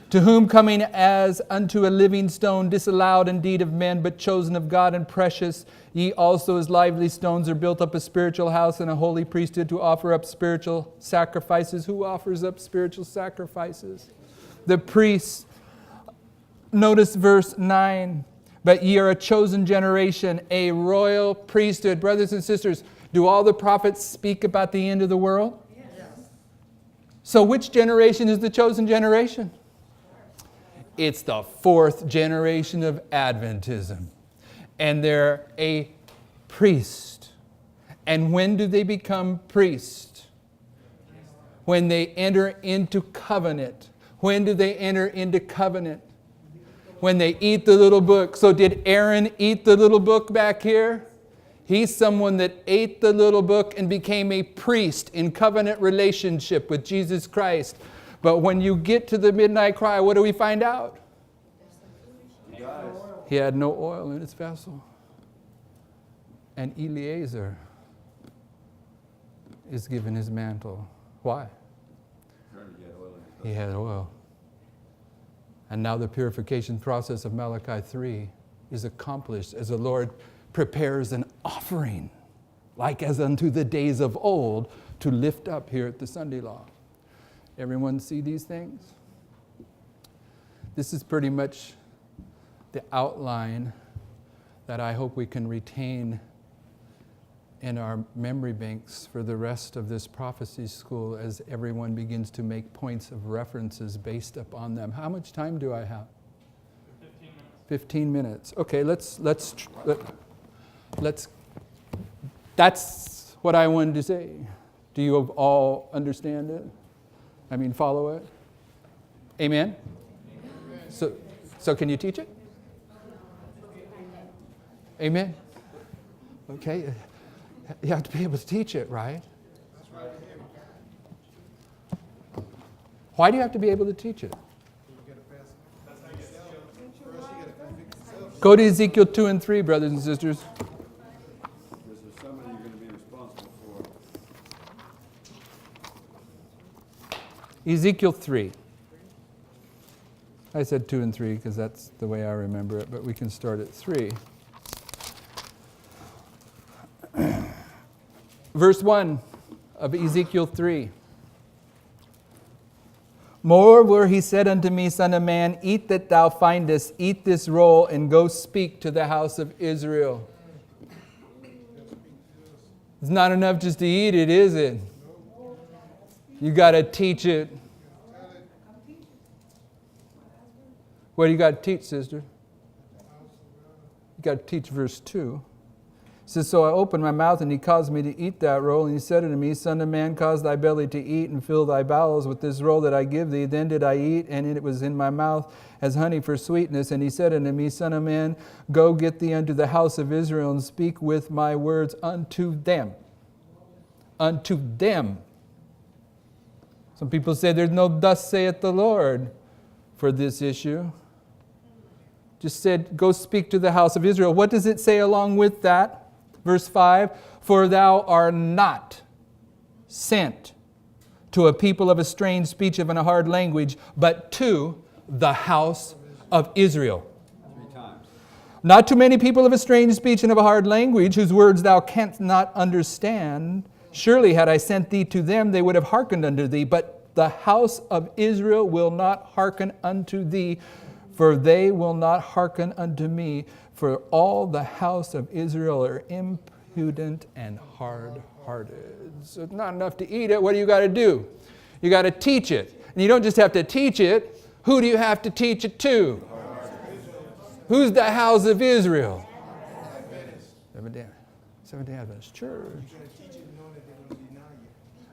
S2: To whom coming as unto a living stone, disallowed indeed of men, but chosen of God and precious, ye also as lively stones are built up a spiritual house and a holy priesthood to offer up spiritual sacrifices. Who offers up spiritual sacrifices? The priests. Notice verse 9. But ye are a chosen generation, a royal priesthood. Brothers and sisters, do all the prophets speak about the end of the world? Yes. So which generation is the chosen generation? It's the fourth generation of Adventism. And they're a priest. And when do they become priests? When they enter into covenant. When do they enter into covenant? When they eat the little book. So did Aaron eat the little book back here? He's someone that ate the little book and became a priest in covenant relationship with Jesus Christ. But when you get to the midnight cry, what do we find out? He had no oil in his vessel. And Eleazar is given his mantle. Why? He had oil. And now the purification process of Malachi 3 is accomplished as the Lord prepares an offering, like as unto the days of old, to lift up here at the Sunday Law. Everyone see these things? This is pretty much the outline that I hope we can retain in our memory banks for the rest of this prophecy school as everyone begins to make points of references based upon them. How much time do I have? 15 minutes. Okay, let's that's what I wanted to say. Do you all understand it? I mean, follow it? Amen? So can you teach it? Amen? Okay. You have to be able to teach it, right? Why do you have to be able to teach it? Go to Ezekiel 2 and 3, brothers and sisters.
S3: Because there's somebody you're going to be responsible for.
S2: Ezekiel 3. I said 2 and 3 because that's the way I remember it, but we can start at 3. Verse 1 of Ezekiel 3. Moreover, he said unto me, Son of man, eat that thou findest, eat this roll, and go speak to the house of Israel. It's not enough just to eat it, is it? You got to teach it. What do you got to teach, sister? You got to teach verse 2. It says, so I opened my mouth, and he caused me to eat that roll. And he said unto me, Son of man, cause thy belly to eat, and fill thy bowels with this roll that I give thee. Then did I eat, and it was in my mouth as honey for sweetness. And he said unto me, Son of man, go get thee unto the house of Israel, and speak with my words unto them. Unto them. Some people say there's no thus saith the Lord for this issue. Just said, go speak to the house of Israel. What does it say along with that? Verse 5, for thou art not sent to a people of a strange speech of a hard language, but to the house of Israel.
S3: 3 times.
S2: Not to many people of a strange speech and of a hard language, whose words thou canst not understand. Surely had I sent thee to them, they would have hearkened unto thee. But the house of Israel will not hearken unto thee, for they will not hearken unto me. For all the house of Israel are impudent and hard-hearted. So it's not enough to eat it. What do you got to do? You got to teach it. And you don't just have to teach it. Who do you have to teach it to? Who's the house of Israel? Seventh-day Adventist Church.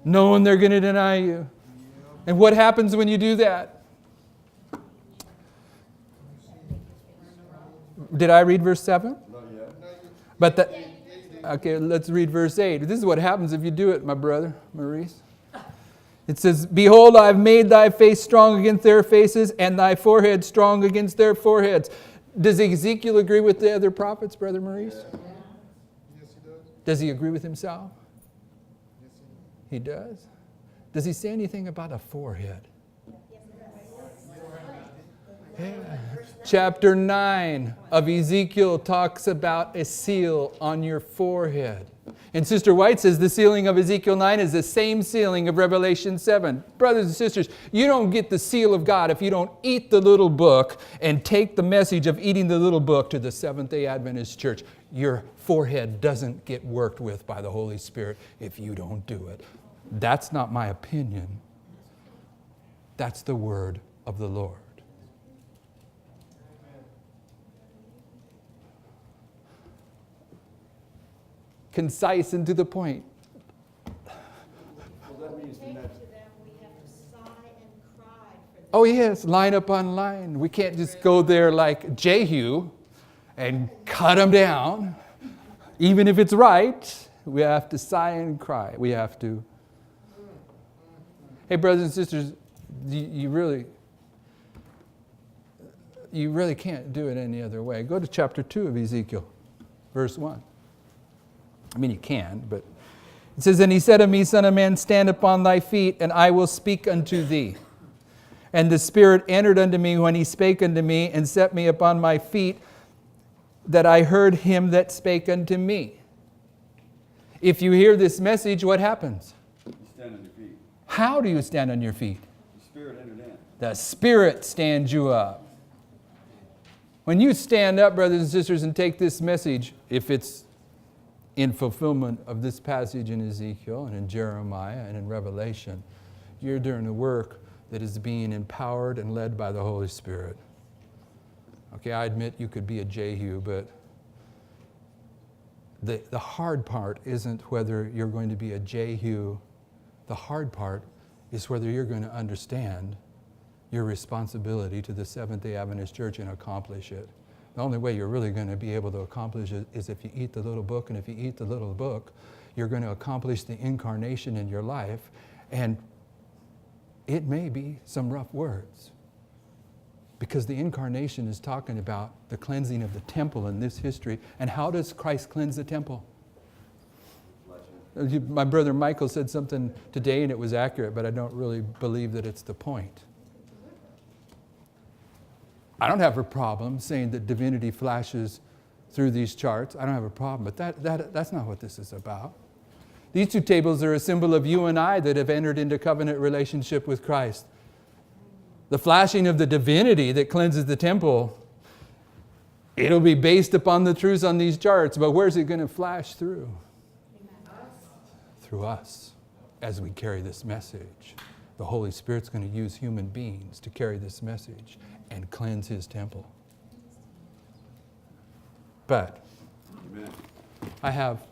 S2: Knowing they're going to deny you. And what happens when you do that? Did I read verse 7?
S3: Not yet.
S2: But okay, let's read verse 8. This is what happens if you do it, my brother, Maurice. It says, Behold, I have made thy face strong against their faces, and thy forehead strong against their foreheads. Does Ezekiel agree with the other prophets, Brother Maurice?
S3: Yes, he does.
S2: Does he agree with himself? He does? Does he say anything about a forehead? Yeah. Chapter 9 of Ezekiel talks about a seal on your forehead. And Sister White says the sealing of Ezekiel 9 is the same sealing of Revelation 7. Brothers and sisters, you don't get the seal of God if you don't eat the little book and take the message of eating the little book to the Seventh-day Adventist Church. Your forehead doesn't get worked with by the Holy Spirit if you don't do it. That's not my opinion. That's the word of the Lord. Concise and to the point.
S3: Well, that means the next.
S2: Oh yes, line upon line. We can't just go there like Jehu and cut them down. Even if it's right, we have to sigh and cry. We have to. Hey, brothers and sisters, you really can't do it any other way. Go to chapter 2 of Ezekiel, verse 1. I mean, you can, but it says, And he said to me, Son of man, stand upon thy feet, and I will speak unto thee. And the Spirit entered unto me when he spake unto me, and set me upon my feet, that I heard him that spake unto me. If you hear this message, what happens?
S3: You stand on your feet.
S2: How do you stand on your feet?
S3: The Spirit entered in.
S2: The Spirit stands you up. When you stand up, brothers and sisters, and take this message, if it's in fulfillment of this passage in Ezekiel and in Jeremiah and in Revelation, you're doing a work that is being empowered and led by the Holy Spirit. Okay, I admit you could be a Jehu, but the hard part isn't whether you're going to be a Jehu. The hard part is whether you're going to understand your responsibility to the Seventh-day Adventist Church and accomplish it. The only way you're really going to be able to accomplish it is if you eat the little book, and if you eat the little book, you're going to accomplish the incarnation in your life, and it may be some rough words, because the incarnation is talking about the cleansing of the temple in this history. And how does Christ cleanse the temple? My brother Michael said something today, and it was accurate, but I don't really believe that it's the point. I don't have a problem saying that divinity flashes through these charts. I don't have a problem, but that's not what this is about. These two tables are a symbol of you and I that have entered into covenant relationship with Christ. The flashing of the divinity that cleanses the temple, it'll be based upon the truths on these charts, but where's it going to flash through? Through us as we carry this message. The Holy Spirit's going to use human beings to carry this message and cleanse His temple. But
S3: Amen.
S2: I have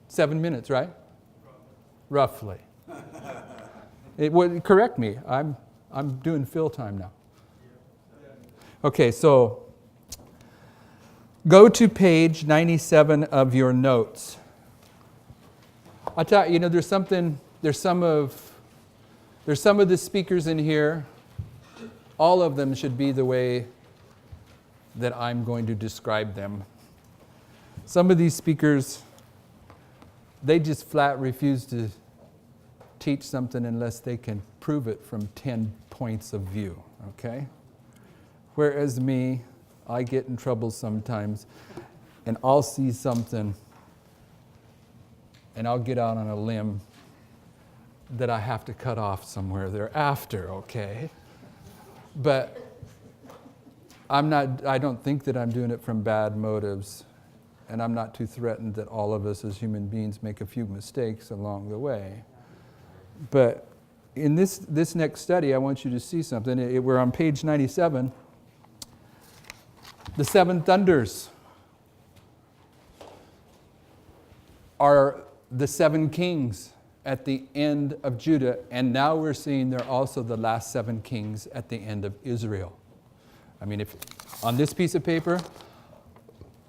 S2: 7 minutes, right? Roughly. It would correct me. I'm doing fill time now. Okay, so go to page 97 of your notes. I tell you, there's some of the speakers in here. All of them should be the way that I'm going to describe them. Some of these speakers, they just flat refuse to teach something unless they can prove it from 10 points of view, okay? Whereas me, I get in trouble sometimes, and I'll see something, and I'll get out on a limb that I have to cut off somewhere thereafter, okay? But I don't think that I'm doing it from bad motives, and I'm not too threatened that all of us as human beings make a few mistakes along the way. But in this next study, I want you to see something. We're on page 97. The seven thunders are the seven kings at the end of Judah, and now we're seeing they're also the last 7 kings at the end of Israel. I mean, if on this piece of paper,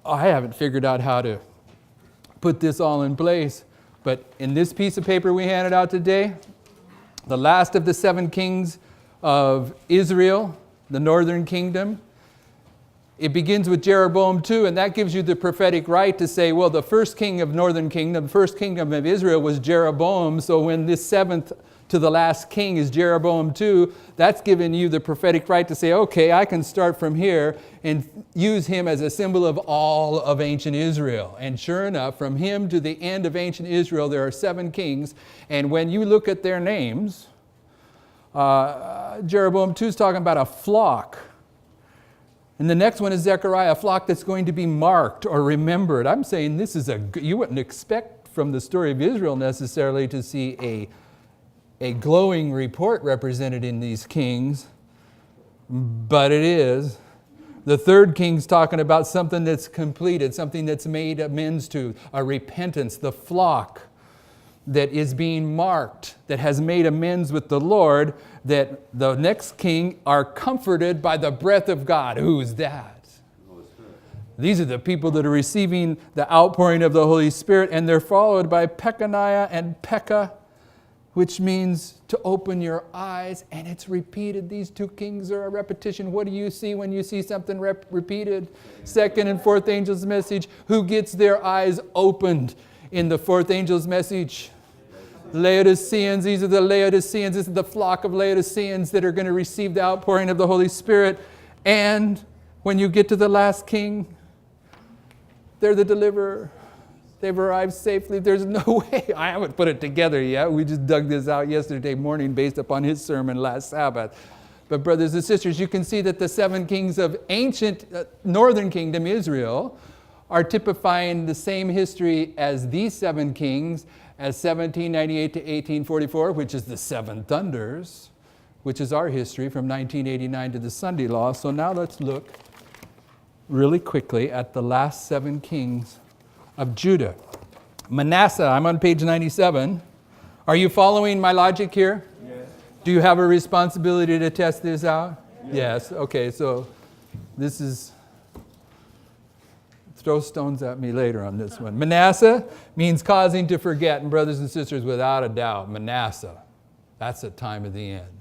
S2: I haven't figured out how to put this all in place, but in this piece of paper we handed out today, the last of the 7 kings of Israel, the northern kingdom, it begins with Jeroboam II, and that gives you the prophetic right to say, well, the first king of northern kingdom, the first kingdom of Israel was Jeroboam, so when this 7th to the last king is Jeroboam II, that's given you the prophetic right to say, okay, I can start from here and use him as a symbol of all of ancient Israel. And sure enough, from him to the end of ancient Israel, there are 7 kings, and when you look at their names, Jeroboam II is talking about a flock. And the next one is Zechariah, a flock that's going to be marked or remembered. I'm saying this is you wouldn't expect from the story of Israel necessarily to see a glowing report represented in these kings, but it is. The third king's talking about something that's completed, something that's made amends to, a repentance, the flock that is being marked, that has made amends with the Lord, that the next king are comforted by the breath of God. Who's that? These are the people that are receiving the outpouring of the Holy Spirit, and they're followed by Pekaniah and Pekah, which means to open your eyes, and it's repeated. These 2 kings are a repetition. What do you see when you see something repeated? 2nd and 4th angel's message. Who gets their eyes opened in the 4th angel's message? Laodiceans. These are the Laodiceans. This is the flock of Laodiceans that are going to receive the outpouring of the Holy Spirit. And when you get to the last king, they're the deliverer. They've arrived safely. There's no way. I haven't put it together yet. We just dug this out yesterday morning based upon his sermon last Sabbath. But brothers and sisters, you can see that the 7 kings of ancient northern kingdom Israel are typifying the same history as these 7 kings, as 1798 to 1844, which is the 7 thunders, which is our history from 1989 to the Sunday Law. So now let's look really quickly at the last 7 kings of Judah. Manasseh, I'm on page 97. Are you following my logic here?
S3: Yes.
S2: Do you have a responsibility to test this out? Yes. Okay, so this is... Throw stones at me later on this one. Manasseh means causing to forget. And brothers and sisters, without a doubt, Manasseh, that's the time of the end.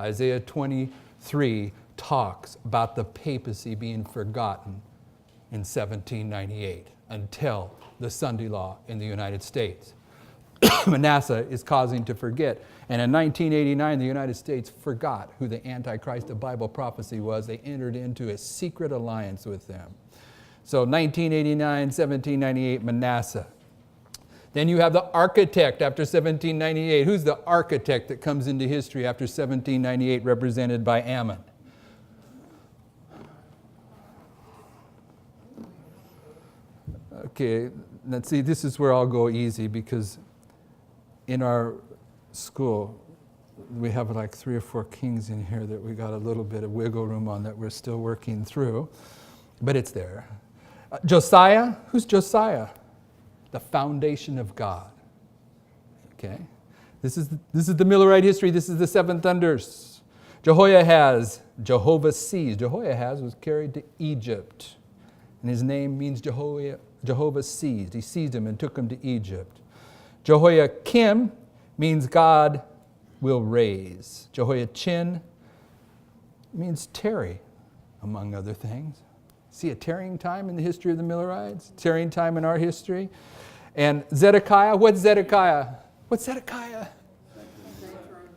S2: Isaiah 23 talks about the papacy being forgotten in 1798 until the Sunday Law in the United States. Manasseh is causing to forget. And in 1989, the United States forgot who the Antichrist of Bible prophecy was. They entered into a secret alliance with them. So 1989, 1798, Manasseh. Then you have the architect after 1798. Who's the architect that comes into history after 1798, represented by Ammon? Okay, let's see, this is where I'll go easy, because in our school, we have like 3 or 4 kings in here that we got a little bit of wiggle room on that we're still working through, but it's there. Josiah, who's Josiah? The foundation of God. Okay, this is the Millerite history. This is the 7 thunders. Jehoiahaz, Jehovah sees. Jehoiahaz was carried to Egypt, and his name means Jehovah seized. He seized him and took him to Egypt. Jehoiakim means God will raise. Jehoiachin means tarry, among other things. See a tarrying time in the history of the Millerites, tarrying time in our history. And Zedekiah, what's Zedekiah? What's Zedekiah?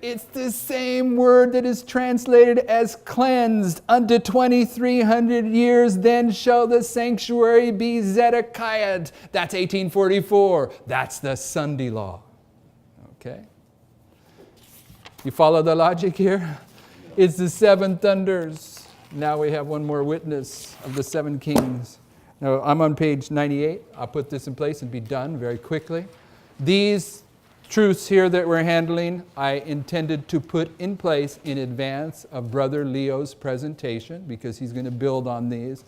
S2: It's the same word that is translated as cleansed. Unto 2,300 years, then shall the sanctuary be Zedekiah. That's 1844. That's the Sunday Law. Okay? You follow the logic here? It's the 7 thunders. Now we have one more witness of the 7 kings. Now I'm on page 98. I'll put this in place and be done very quickly. These truths here that we're handling, I intended to put in place in advance of Brother Leo's presentation, because he's going to build on these.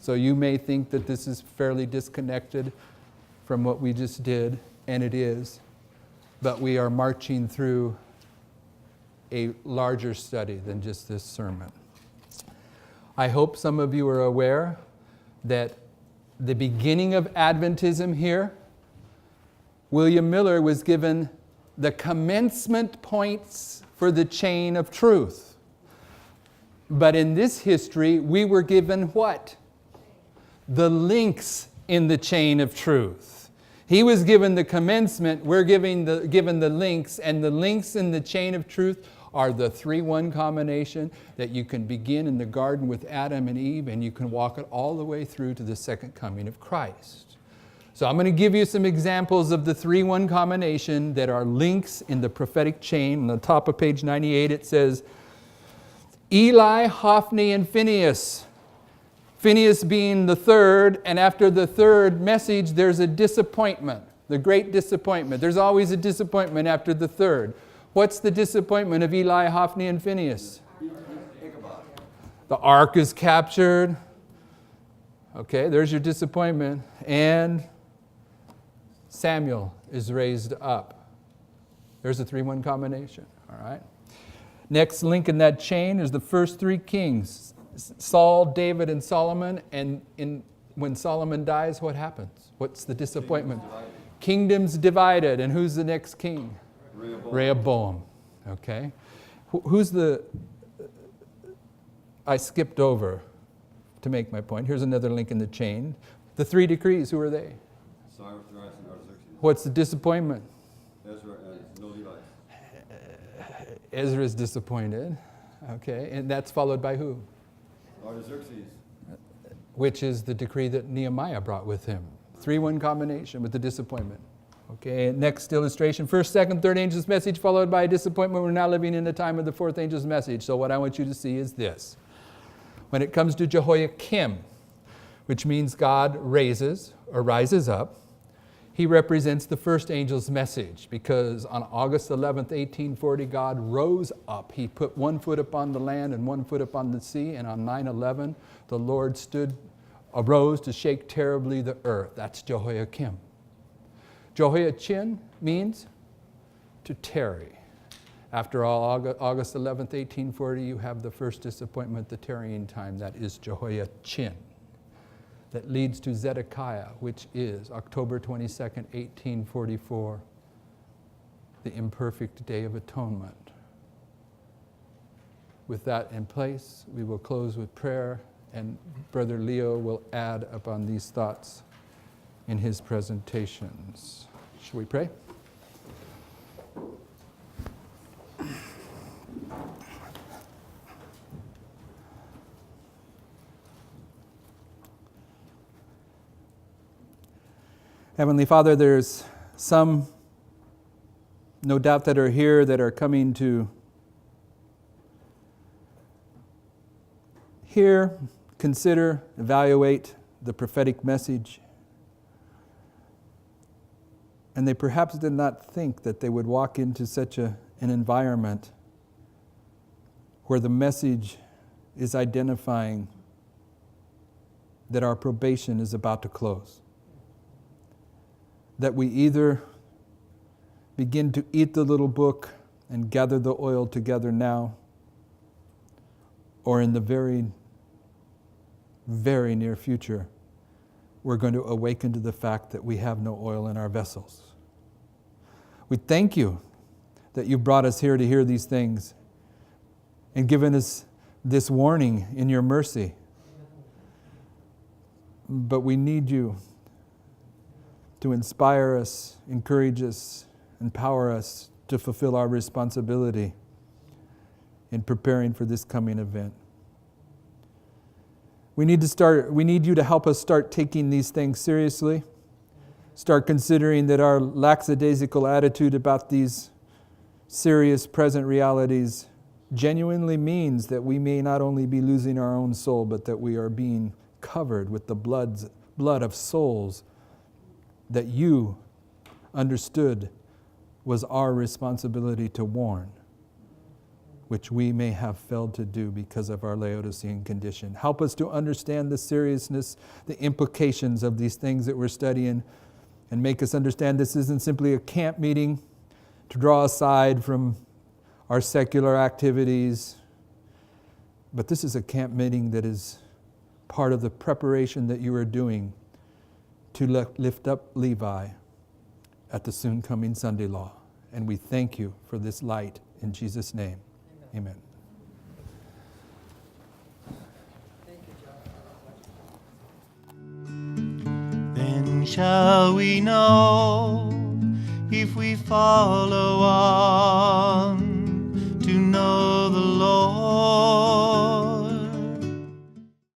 S2: So you may think that this is fairly disconnected from what we just did, and it is. but we are marching through a larger study than just this sermon. I hope some of you are aware that the beginning of Adventism here, William Miller was given the commencement points for the chain of truth. But in this history, we were given what? The links in the chain of truth. He was given the commencement, we're given the links, and the links in the chain of truth are the 3-1 combination that you can begin in the garden with Adam and Eve, and you can walk it all the way through to the second coming of Christ. So I'm going to give you some examples of the 3-1 combination that are links in the prophetic chain. On the top of page 98 it says, Eli, Hophni, and Phinehas. Phinehas being the third, and after the third message there's a disappointment, the great disappointment. There's always a disappointment after the third. What's the disappointment of Eli, Hophni, and Phinehas? The ark is captured. Okay, there's your disappointment. And Samuel is raised up. There's a 3-1 combination, all right? Next link in that chain is the first 3 kings, Saul, David, and Solomon. And when Solomon dies, what happens? What's the disappointment? Kingdoms divided. And who's the next king? Rehoboam. Okay. I skipped over to make my point. Here's another link in the chain. The 3 decrees, who are they?
S3: Cyrus, Darius, and Artaxerxes.
S2: What's the disappointment?
S3: Ezra and no Levites.
S2: Ezra is disappointed. Okay. And that's followed by who?
S3: Artaxerxes.
S2: Which is the decree that Nehemiah brought with him. 3-1 combination with the disappointment. Okay, next illustration. First, second, third angel's message followed by a disappointment. We're now living in the time of the fourth angel's message. So what I want you to see is this. When it comes to Jehoiakim, which means God rises up, he represents the first angel's message, because on August 11th, 1840, God rose up. He put 1 foot upon the land and 1 foot upon the sea, and on 9/11, the Lord arose to shake terribly the earth. That's Jehoiakim. Jehoiachin means to tarry. After all, August 11th, 1840, you have the first disappointment, the tarrying time. That is Jehoiachin. That leads to Zedekiah, which is October 22nd, 1844, the imperfect Day of Atonement. With that in place, we will close with prayer, and Brother Leo will add upon these thoughts in his presentations. Shall we pray? Heavenly Father, there's some, no doubt, that are here that are coming to hear, consider, evaluate the prophetic message. And they perhaps did not think that they would walk into such an environment where the message is identifying that our probation is about to close. That we either begin to eat the little book and gather the oil together now, or in the very, very near future, we're going to awaken to the fact that we have no oil in our vessels. We thank you that you brought us here to hear these things and given us this warning in your mercy. But we need you to inspire us, encourage us, empower us to fulfill our responsibility in preparing for this coming event. We need you to help us start taking these things seriously. Start considering that our lackadaisical attitude about these serious present realities genuinely means that we may not only be losing our own soul, but that we are being covered with the blood of souls that you understood was our responsibility to warn, which we may have failed to do because of our Laodicean condition. Help us to understand the seriousness, the implications of these things that we're studying, and make us understand this isn't simply a camp meeting, to draw aside from our secular activities. But this is a camp meeting that is part of the preparation that you are doing to lift up Levi at the soon coming Sunday law. And we thank you for this light in Jesus' name. Amen.
S1: Then shall we know if we follow on